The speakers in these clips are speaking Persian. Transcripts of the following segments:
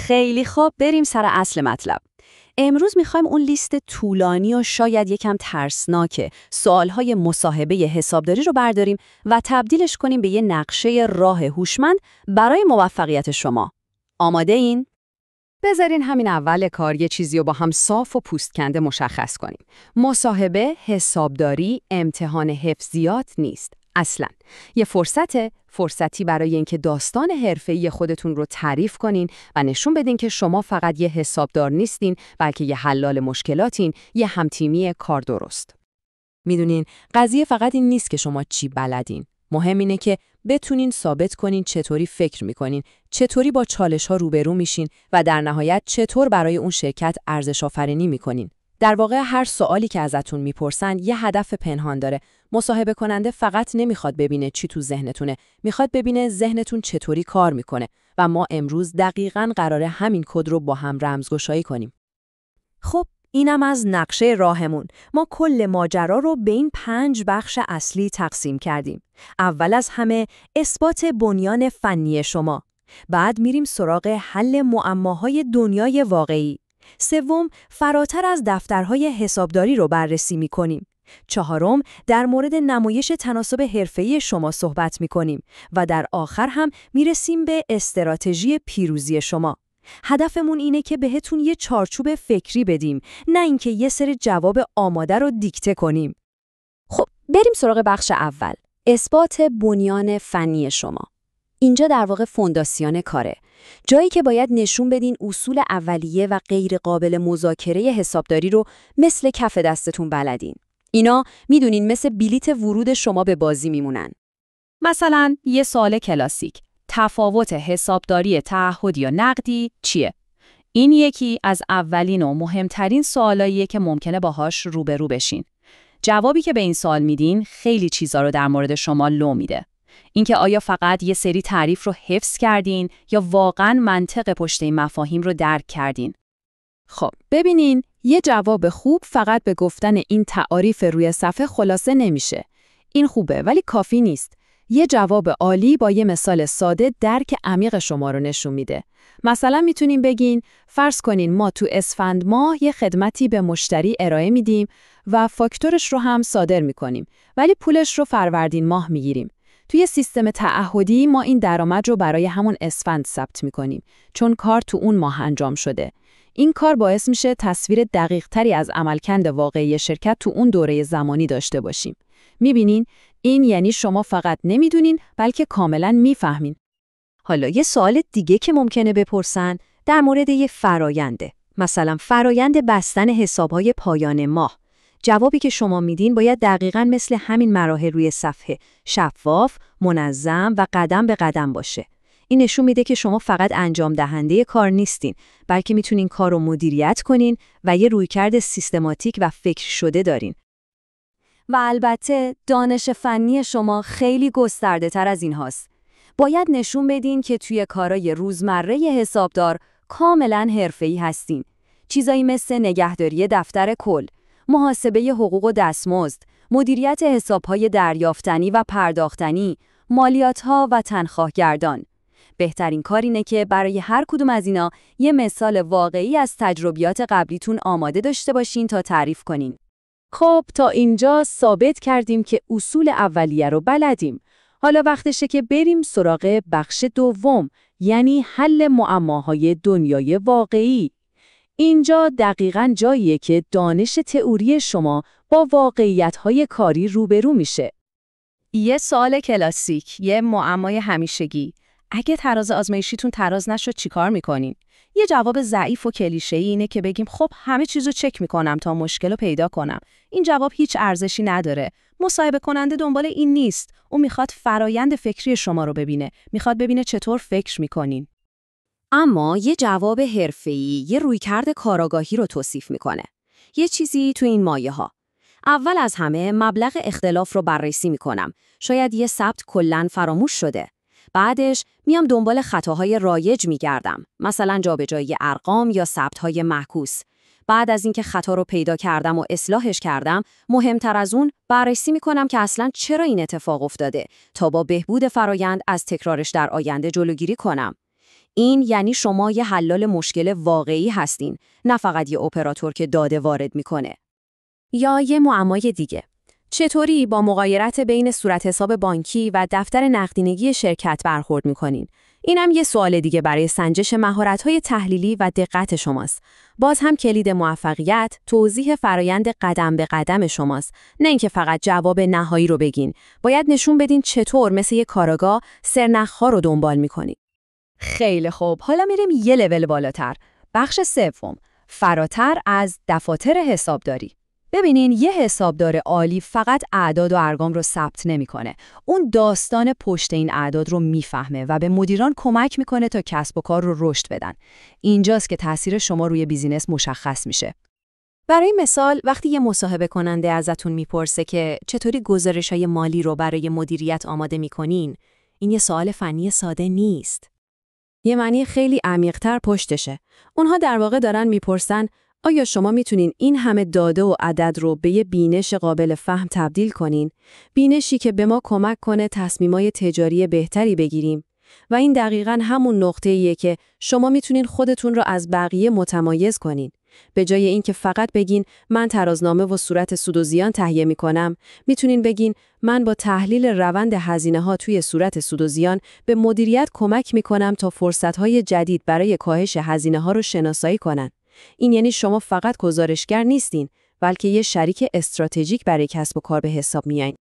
خیلی خوب، بریم سر اصل مطلب. امروز میخوایم اون لیست طولانی و شاید یکم ترسناک سوالهای مصاحبه حسابداری رو برداریم و تبدیلش کنیم به یه نقشه راه هوشمند برای موفقیت شما. آماده این؟ بذارین همین اول کار یه چیزی رو با هم صاف و پوست کنده مشخص کنیم. مصاحبه، حسابداری، امتحان حفظیات نیست. اصلاً یه فرصتی برای اینکه داستان حرفه‌ای خودتون رو تعریف کنین و نشون بدین که شما فقط یه حسابدار نیستین، بلکه یه حلال مشکلاتین، یه همتیمی کار درست. میدونین قضیه فقط این نیست که شما چی بلدین. مهم اینه که بتونین ثابت کنین چطوری فکر میکنین، چطوری با چالش‌ها روبرو میشین و در نهایت چطور برای اون شرکت ارزش آفرینی میکنین. در واقع هر سوالی که ازتون میپرسن یه هدف پنهان داره. مصاحبه کننده فقط نمیخواد ببینه چی تو ذهنتونه، میخواد ببینه ذهنتون چطوری کار میکنه و ما امروز دقیقاً قراره همین کد رو با هم رمزگشایی کنیم. خب اینم از نقشه راهمون. ما کل ماجرا رو به این 5 بخش اصلی تقسیم کردیم. اول از همه اثبات بنیان فنی شما. بعد میریم سراغ حل معماهای دنیای واقعی. سوم، فراتر از دفترهای حسابداری رو بررسی می‌کنیم. چهارم، در مورد نمایش تناسب حرفه‌ای شما صحبت می‌کنیم و در آخر هم میرسیم به استراتژی پیروزی شما. هدفمون اینه که بهتون یه چارچوب فکری بدیم، نه اینکه یه سری جواب آماده رو دیکته کنیم. خب، بریم سراغ بخش اول. اثبات بنیان فنی شما. اینجا در واقع فونداسیون کاره. جایی که باید نشون بدین اصول اولیه و غیر قابل مذاکره حسابداری رو مثل کف دستتون بلدین. اینا میدونین مثل بلیت ورود شما به بازی میمونن. مثلا یه سوال کلاسیک: تفاوت حسابداری تعهدی یا نقدی چیه؟ این یکی از اولین و مهمترین سوالاییه که ممکنه باهاش روبرو بشین. جوابی که به این سوال میدین خیلی چیزا رو در مورد شما لو میده. اینکه آیا فقط یه سری تعریف رو حفظ کردین یا واقعاً منطق پشت این مفاهیم رو درک کردین. خب ببینین، یه جواب خوب فقط به گفتن این تعاریف روی صفحه خلاصه نمیشه. این خوبه ولی کافی نیست. یه جواب عالی با یه مثال ساده درک عمیق شما رو نشون میده. مثلا میتونیم بگین فرض کنین ما تو اسفند ماه یه خدمتی به مشتری ارائه میدیم و فاکتورش رو هم صادر میکنیم، ولی پولش رو فروردین ماه میگیریم. توی سیستم تعهدی ما این درآمد رو برای همون اسفند ثبت می‌کنیم، چون کار تو اون ماه انجام شده. این کار باعث میشه تصویر دقیق‌تری از عملکرد واقعی شرکت تو اون دوره زمانی داشته باشیم. می‌بینین؟ این یعنی شما فقط نمی‌دونین بلکه کاملاً می‌فهمین. حالا یه سوال دیگه که ممکنه بپرسن در مورد یه فراینده. مثلا فرایند بستن حساب‌های پایان ماه. جوابی که شما میدین باید دقیقاً مثل همین مراحل روی صفحه، شفاف، منظم و قدم به قدم باشه. این نشون میده که شما فقط انجام دهنده کار نیستین، بلکه میتونین کار رو مدیریت کنین و یه رویکرد سیستماتیک و فکر شده دارین. و البته دانش فنی شما خیلی گسترده تر از این هاست. باید نشون بدین که توی کارای روزمره حسابدار کاملاً حرفه‌ای هستین. چیزایی مثل نگهداری دفتر کل، محاسبه حقوق و دستمزد، مدیریت حساب‌های دریافتنی و پرداختنی، مالیات‌ها و تنخواهگردان. بهترین کار اینه که برای هر کدوم از اینا یه مثال واقعی از تجربیات قبلیتون آماده داشته باشین تا تعریف کنین. خب تا اینجا ثابت کردیم که اصول اولیه رو بلدیم. حالا وقتشه که بریم سراغ بخش دوم، یعنی حل معماهای دنیای واقعی. اینجا دقیقاً جاییه که دانش تئوری شما با واقعیت‌های کاری روبرو میشه. یه سوال کلاسیک، یه معمای همیشگی. اگه تراز آزمایشیتون تراز نشد چیکار میکنین؟ یه جواب ضعیف و کلیشه‌ای اینه که بگیم خب همه چیزو چک میکنم تا مشکل رو پیدا کنم. این جواب هیچ ارزشی نداره. مصاحبه کننده دنبال این نیست. اون میخواد فرایند فکری شما رو ببینه. میخواد ببینه چطور فکر میکنین. اما یه جواب حرفه‌ای یه رویکرد کارآگاهی رو توصیف میکنه. یه چیزی تو این مایه‌ها. اول از همه مبلغ اختلاف رو بررسی میکنم. شاید یه ثبت کلاً فراموش شده. بعدش میام دنبال خطاهای رایج میگردم. مثلا جابجایی ارقام یا ثبت‌های معکوس. بعد از اینکه خطا رو پیدا کردم و اصلاحش کردم، مهمتر از اون بررسی میکنم که اصلاً چرا این اتفاق افتاده تا با بهبود فرایند از تکرارش در آینده جلوگیری کنم. این یعنی شما یه حلال مشکل واقعی هستین، نه فقط یه اپراتور که داده وارد میکنه. یا یه معمای دیگه. چطوری با مغایرت بین صورت حساب بانکی و دفتر نقدینگی شرکت برخورد میکنین؟ اینم یه سوال دیگه برای سنجش مهارت‌های تحلیلی و دقت شماست. باز هم کلید موفقیت توضیح فرایند قدم به قدم شماست، نه اینکه فقط جواب نهایی رو بگین. باید نشون بدین چطور مثل یه کاراگاه سرنخ‌ها رو دنبال میکنین. خیلی خوب، حالا میریم یه لول بالاتر. بخش سوم، فراتر از دفاتر حسابداری. ببینین، یه حسابدار عالی فقط اعداد و ارقام رو ثبت نمی‌کنه. اون داستان پشت این اعداد رو میفهمه و به مدیران کمک میکنه تا کسب و کار رو رشد بدن. اینجاست که تاثیر شما روی بیزینس مشخص میشه. برای مثال، وقتی یه مصاحبه کننده ازتون میپرسه که چطوری گزارش‌های مالی رو برای مدیریت آماده میکنین، این یه سوال فنی ساده نیست. یه معنی خیلی عمیق‌تر پشتشه. اونها در واقع دارن میپرسن آیا شما میتونین این همه داده و عدد رو به یه بینش قابل فهم تبدیل کنین؟ بینشی که به ما کمک کنه تصمیمای تجاری بهتری بگیریم. و این دقیقاً همون نقطه‌ایه که شما میتونین خودتون رو از بقیه متمایز کنین. به جای اینکه فقط بگین من ترازنامه و صورت سود و زیان تهیه میکنم، میتونین بگین من با تحلیل روند هزینه‌ها توی صورت سود و زیان به مدیریت کمک میکنم تا فرصت‌های جدید برای کاهش هزینه‌ها رو شناسایی کنن. این یعنی شما فقط گزارشگر نیستین، بلکه یه شریک استراتژیک برای کسب و کار به حساب میایین.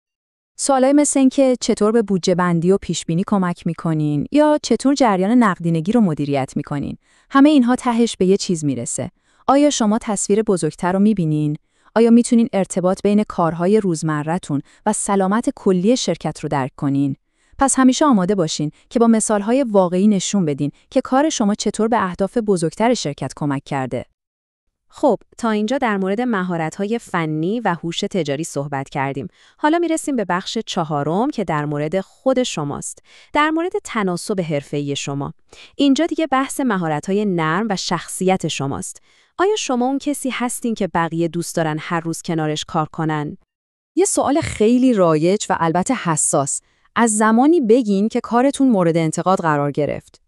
سوالای مثل این که چطور به بودجه بندی و پیشبینی کمک میکنین یا چطور جریان نقدینگی رو مدیریت میکنین، همه اینها تهش به یه چیز میرسه. آیا شما تصویر بزرگتر رو میبینین؟ آیا میتونین ارتباط بین کارهای روزمره‌تون و سلامت کلی شرکت رو درک کنین؟ پس همیشه آماده باشین که با مثالهای واقعی نشون بدین که کار شما چطور به اهداف بزرگتر شرکت کمک کرده. خب، تا اینجا در مورد مهارت‌های فنی و هوش تجاری صحبت کردیم. حالا میرسیم به بخش چهارم که در مورد خود شماست. در مورد تناسب حرفه‌ای شما. اینجا دیگه بحث مهارت‌های نرم و شخصیت شماست. آیا شما اون کسی هستین که بقیه دوست دارن هر روز کنارش کار کنن؟ یه سوال خیلی رایج و البته حساس. از زمانی بگین که کارتون مورد انتقاد قرار گرفت.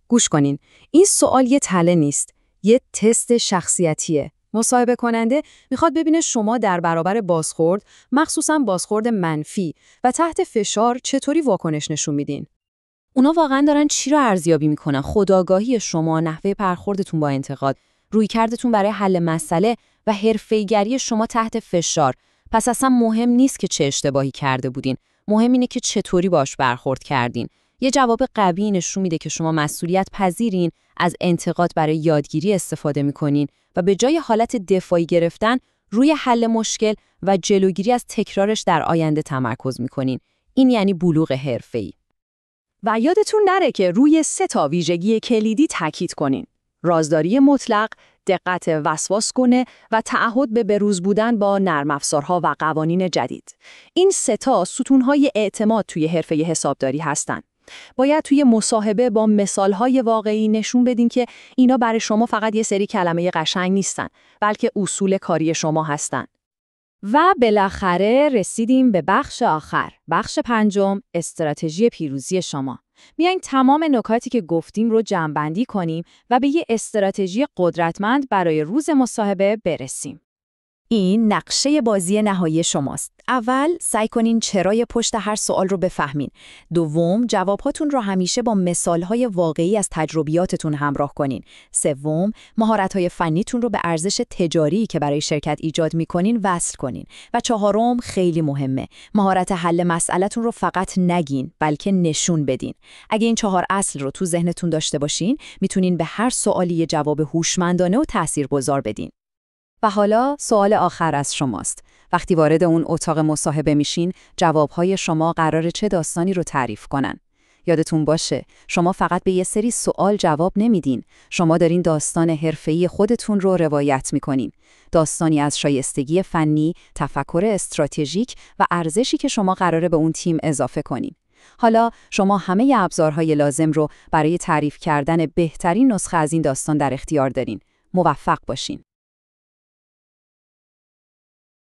گوش کنین، این سوال یه تله نیست، یه تست شخصیتیه. مصاحبه کننده میخواد ببینه شما در برابر بازخورد، مخصوصاً بازخورد منفی و تحت فشار، چطوری واکنش نشون میدین. اونا واقعاً دارن چی رو ارزیابی میکنن؟ خودآگاهی شما، نحوه برخوردتون با انتقاد، رویکردتون برای حل مسئله و حرفه‌ای‌گری شما تحت فشار. پس اصلا مهم نیست که چه اشتباهی کرده بودین. مهم اینه که چطوری باش برخورد کردین. یه جواب قوی نشون میده که شما مسئولیت پذیرین، از انتقاد برای یادگیری استفاده میکنین و به جای حالت دفاعی گرفتن روی حل مشکل و جلوگیری از تکرارش در آینده تمرکز میکنین. این یعنی بلوغ حرفه‌ای. و یادتون نره که روی 3 ویژگی کلیدی تاکید کنین: رازداری مطلق، دقت وسواس‌گونه و تعهد به بروز بودن با نرم افزارها و قوانین جدید. این 3 ستون‌های اعتماد توی حرفه حسابداری هستن. باید توی مصاحبه با مثال‌های واقعی نشون بدین که اینا برای شما فقط یه سری کلمه قشنگ نیستن، بلکه اصول کاری شما هستن. و بالاخره رسیدیم به بخش آخر، بخش 5، استراتژی پیروزی شما. بیاین تمام نکاتی که گفتیم رو جمع‌بندی کنیم و به یه استراتژی قدرتمند برای روز مصاحبه برسیم. این نقشه بازی نهایی شماست. اول، سعی کنین چرای پشت هر سوال رو بفهمین. دوم، جواباتون رو همیشه با مثالهای واقعی از تجربیاتتون همراه کنین. سوم، مهارت‌های فنیتون رو به ارزش تجاری که برای شرکت ایجاد می‌کنین وصل کنین. و چهارم، خیلی مهمه، مهارت حل مسئله‌تون رو فقط نگین، بلکه نشون بدین. اگه این 4 اصل رو تو ذهنتون داشته باشین، میتونین به هر سوالی یه جواب هوشمندانه و تاثیرگذار بدین. و حالا سوال آخر از شماست. وقتی وارد اون اتاق مصاحبه میشین، جوابهای شما قراره چه داستانی رو تعریف کنن؟ یادتون باشه، شما فقط به یه سری سوال جواب نمیدین. شما دارین داستان حرفه‌ای خودتون رو روایت میکنین. داستانی از شایستگی فنی، تفکر استراتژیک و ارزشی که شما قراره به اون تیم اضافه کنین. حالا شما همه ابزارهای لازم رو برای تعریف کردن بهترین نسخه از این داستان در اختیار دارین. موفق باشین.